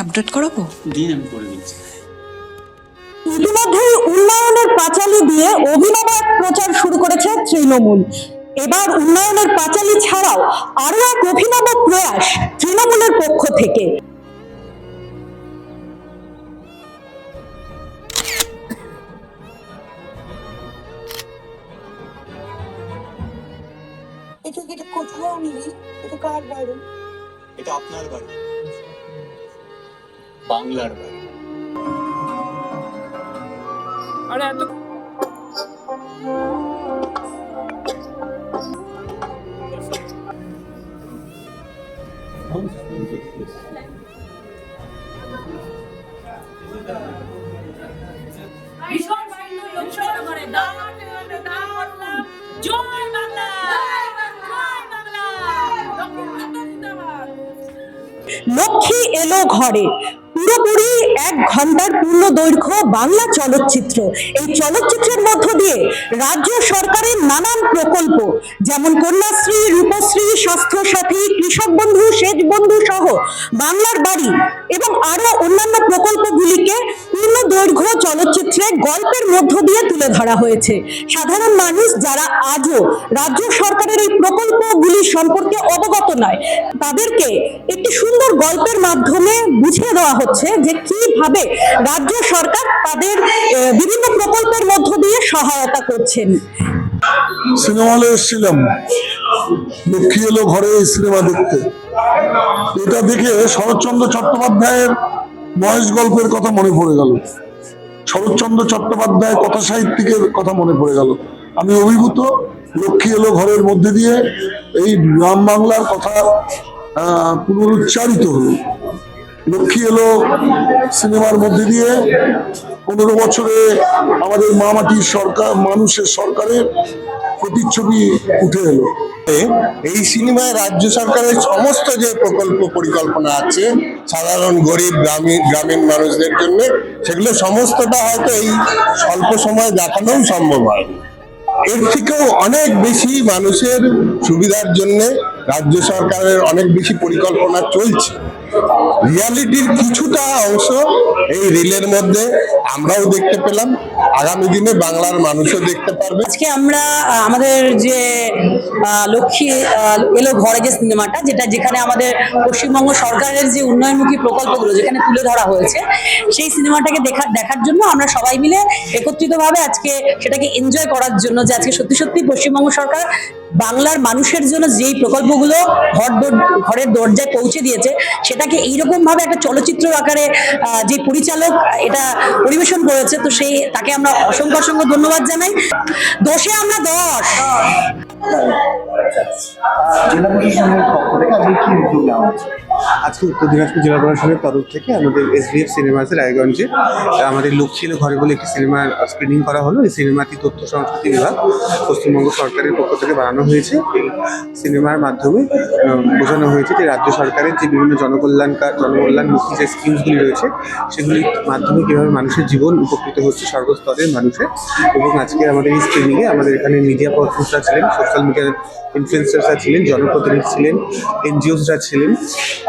Update করাবো? দিন, আমি করে দিচ্ছি। ইতিমধ্যেই উন্নয়নের পাঁচালী দিয়ে অভিনব এক প্রচার শুরু করেছে তৃণমূল। এবার উন্নয়নের পাঁচালী ছাড়াও আরো এক অভিনব প্রয়াস তৃণমূলের পক্ষ থেকে। এটা কোথায় নিবি? এটা কার বাড়ি? এটা আপনার বাড়ি, বাংলার বাড়ি। আরে এত লক্ষ্মী এলো ঘরে পুরোপুরি 1 ঘন্টার পূর্ণ দৈর্ঘ্য বাংলা চলচ্চিত্র। এই চলচ্চিত্রের মধ্য দিয়ে রাজ্য সরকারের নানান প্রকল্প যেমন কন্যাশ্রী, রূপশ্রী, স্বাস্থ্য সাথী, কৃষক বন্ধু, সেচ বন্ধু সহ বাংলার বাড়ি এবং আরো অন্যান্য প্রকল্পগুলিকে পূর্ণ দৈর্ঘ্য চলচ্চিত্রে গল্পের মধ্য দিয়ে তুলে ধরা হয়েছে। সাধারণ মানুষ যারা আজও রাজ্য সরকারের এই প্রকল্পগুলি সম্পর্কে অবগত নয়, তাদেরকে একটি সুন্দর গল্পের মাধ্যমে বুঝিয়ে দেওয়া হচ্ছে যে কিভাবে রাজ্য সরকার তাদের বিভিন্ন প্রকল্পের মধ্য দিয়ে সহায়তা করছেন। সিনেমা হলে এসেছিলাম, লক্ষ্মী এলো ঘরে এই সিনেমা দেখতে। এটা দেখে শরৎচন্দ্র চট্টোপাধ্যায়ের মহেশ গল্পের কথা মনে পড়ে গেল, শরৎচন্দ্র চট্টোপাধ্যায় কথা সাহিত্যিকের কথা মনে পড়ে গেল। আমি অভিভূত। লক্ষ্মী এলো ঘরের মধ্যে দিয়ে এই গ্রাম বাংলার কথা পুনরুচ্চারিত হলো। লক্ষ্মী এলো সিনেমার মধ্যে দিয়ে 15 বছরে আমাদের মামাটির সরকার, মানুষের সরকারের প্রতিচ্ছবি উঠে এলো। এই সিনেমায় রাজ্য সরকারের সমস্ত যে প্রকল্প পরিকল্পনা আছে সাধারণ গরিব গ্রামীণ মানুষদের জন্য, সেগুলো সমস্তটা হয়তো এই স্বল্প সময় দেখানোও সম্ভব হয়। এর থেকেও অনেক বেশি মানুষের সুবিধার জন্য রাজ্য সরকারের অনেক বেশি পরিকল্পনা চলছে। রিয়ালিটির কিছুটা অংশ এই রিলের মধ্যে আমরাও দেখতে পেলাম, আগামী দিনে বাংলার মানুষও দেখতে পারবে। আজকে আমরা আমাদের যে লক্ষ্মী এলো ঘরে যে সিনেমাটা, যেখানে আমাদের পশ্চিমবঙ্গ সরকারের যে উন্নয়নমুখী প্রকল্পগুলো যেখানে তুলে ধরা হয়েছে, সেই সিনেমাটাকে দেখার জন্য আমরা সবাই মিলে একত্রিতভাবে আজকে সেটাকে এনজয় করার জন্য, যে আজকে সত্যি সত্যি পশ্চিমবঙ্গ সরকার বাংলার মানুষের জন্য যেই প্রকল্পগুলো ঘরের দরজায় পৌঁছে দিয়েছে, সেটাকে এইরকম ভাবে একটা চলচ্চিত্র আকারে যে পরিচালক এটা পরিবেশন করেছে, তো তাকে আমরা অসংখ্য অসংখ্য ধন্যবাদ জানাই। 10-এ আমরা 10। জেলা প্রশাসনের পক্ষ থেকে আজকে কি উদ্যোগ নেওয়া হচ্ছে? আজকে উত্তর দিনাজপুর জেলা প্রশাসনের তরফ থেকে আমাদের SVF সিনেমাসে রায়গঞ্জে আমাদের লক্ষ্মী এলো ঘরে বলে একটি সিনেমার স্ক্রিনিং করা হলো। এই সিনেমাটি তথ্য সংস্কৃতি বিভাগ পশ্চিমবঙ্গ সরকারের পক্ষ থেকে বানানো হয়েছে। এই সিনেমার মাধ্যমে বোঝানো হয়েছে যে রাজ্য সরকারের যে বিভিন্ন জনকল্যাণমুখী যে স্কিমসগুলি রয়েছে, সেগুলির মাধ্যমে কীভাবে মানুষের জীবন উপকৃত হচ্ছে সর্বস্তরের মানুষের। এবং আজকে আমাদের এই স্ক্রিনিংয়ে আমাদের এখানে মিডিয়া পার্সনসরা ছিলেন, সোশ্যাল মিডিয়ার ইনফ্লুয়েন্সারসরা ছিলেন, জনপ্রতিনিধি ছিলেন, NGOসরা ছিলেন,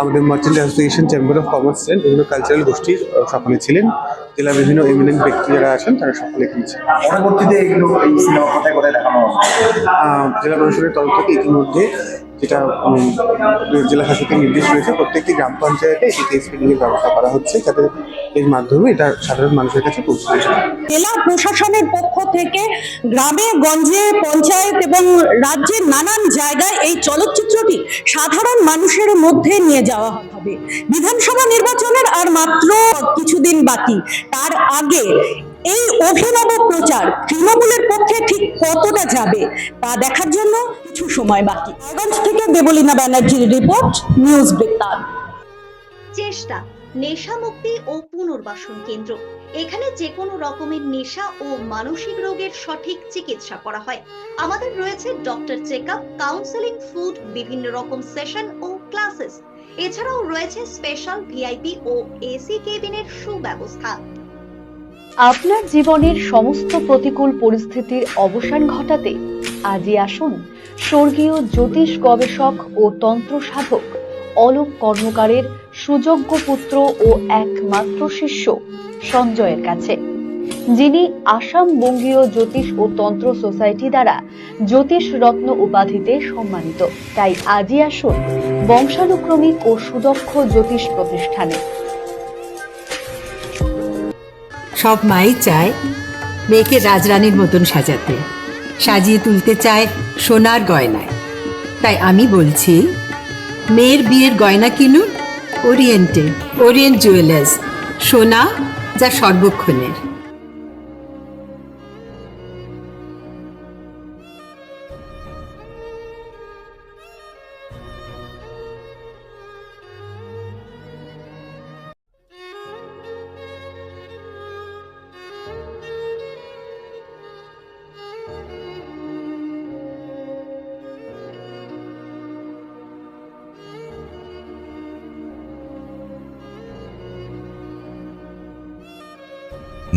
আমাদের merchant association, chamber of commerce ছিলেন, বিভিন্ন কালচারাল গোষ্ঠীর সকলে ছিলেন, জেলার বিভিন্ন এমিনেন্ট ব্যক্তি যারা আছেন তারা সকলে এখানে ছিলেন। পরবর্তীতে এগুলো এই সিনেমা কোথায় কোথায় দেখানো হবে? জেলা প্রশাসনের তরফ থেকে ইতিমধ্যে যেটা জেলা শাসকের নির্দেশ রয়েছে, প্রত্যেকটি গ্রাম পঞ্চায়েতে এটিতে স্ক্রিনিংয়ের ব্যবস্থা করা হচ্ছে, যাতে এর মাধ্যমে এটা সাধারণ মানুষের কাছে পৌঁছে যায়। জেলা প্রশাসনের পক্ষ থেকে গ্রামে গঞ্জে, পঞ্চায়েত এবং রাজ্যের নানান জায়গায় এই চলচ্চিত্রটি সাধারণ মানুষের মধ্যে নিয়ে যাওয়া হবে। বিধানসভা নির্বাচনের আর মাত্র কিছুদিন বাকি, তার আগে এই অভিনব প্রচার তৃণমূলের পক্ষে ঠিক কতটা যাবে তা দেখার জন্য কিছু সময় বাকি। রায়গঞ্জ থেকে দেবলীনা ব্যানার্জির রিপোর্ট, নিউজ বৃত্তান্ত। চেষ্টা নেশা মুক্তি ও পুনর্বাসন কেন্দ্র। এখানে যে কোনো রকমের নেশা ও মানসিক রোগের সঠিক চিকিৎসা করা হয়। আমাদের রয়েছে ডক্টর চেকআপ, কাউন্সেলিং, ফুড, বিভিন্ন রকম সেশন ও ক্লাসেস। এছাড়াও রয়েছে স্পেশাল VIP ও AC কেবিনের সুব্যবস্থা। আপনার জীবনের সমস্ত প্রতিকূল পরিস্থিতির অবসান ঘটাতে আজই আসুন স্বর্গীয় জ্যোতিষ গবেষক ও তন্ত্র সাধক অলোক কর্মকারের সুযোগ্য পুত্র ও একমাত্র শিষ্য সঞ্জয়ের কাছে, যিনি আসাম বঙ্গীয় জ্যোতিষ ও তন্ত্র সোসাইটি দ্বারা জ্যোতিষ রত্ন উপাধিতে সম্মানিত। তাই আজই আসুন বংশানুক্রমিক ও সুদক্ষ জ্যোতিষ প্রতিষ্ঠানে। সব মাই চায় মেয়েকে রাজরানীর মতন সাজাতে, সাজিয়ে তুলতে চায় সোনার গয়নায়। তাই আমি বলছি, মেয়ের বিয়ের গয়না কিনুন ওরিয়েন্টে, ওরিয়েন্ট জুয়েলার্স, সোনা যা সর্বক্ষণের।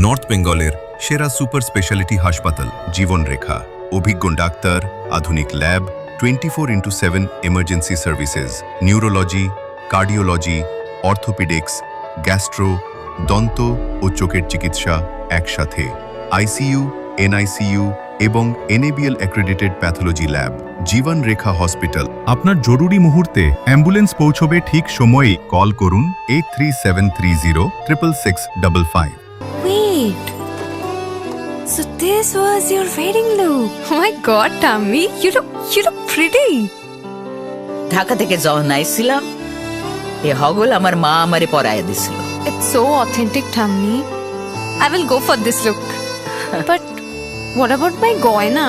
নর্থ বেঙ্গলের সেরা সুপার স্পেশালিটি হাসপাতাল জীবন রেখা, অভিজ্ঞ ডাক্তার, আধুনিক lab, 24x7 emergency services, neurology, cardiology, orthopaedics, gastro, দন্ত ও চোখের চিকিৎসা একসাথে, আইসিইউ, এনআইসিইউ এবং NABL অ্যাক্রেডিটেড প্যাথোলজি ল্যাব। জীবন রেখা হসপিটাল। আপনার জরুরি মুহূর্তে অ্যাম্বুলেন্স পৌঁছবে ঠিক সময়েই। কল করুন 83730 66655। Wait, so this was your wedding look? Oh my god, Tammy, you look pretty. Dhaka থেকে যখন আইছিলাম, এ হগল আমার মা আমারে পরায় দিছিল। It's so authentic, Tammy. I will go for this look. But what about my goina?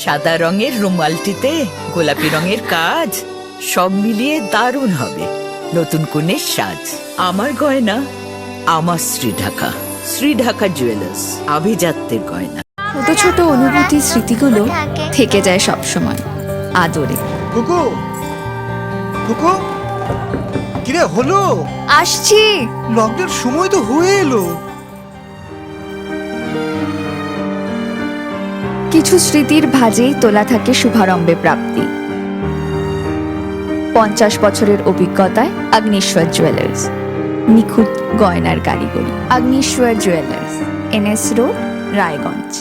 সাদা রঙের রুমালটিতে গোলাপি রঙের কাজ, সব মিলিয়ে দারুণ হবে। নতুন কনের সাজ। আমার গয়না আমার শ্রীঢাকা, শ্রীঢাকা জুয়েলার্স, আভিজাত্যের গয়না। ছোট ছোট অনুভূতি, স্মৃতিগুলো থেকে যায় সব সময় আদরে। কুকু কুকু, কিরে হলো? আসছি। লকডাউন সময় তো হয়ে এলো। কিছু স্মৃতির ভাজেই তোলা থাকে শুভারম্ভে প্রাপ্তি। 50 বছরের অভিজ্ঞতায় আগ্নেশ্বর জুয়েলার্স, নিখুঁত গয়নার কারিগরি। Agneshwar jewellers, NS road, Raiganj.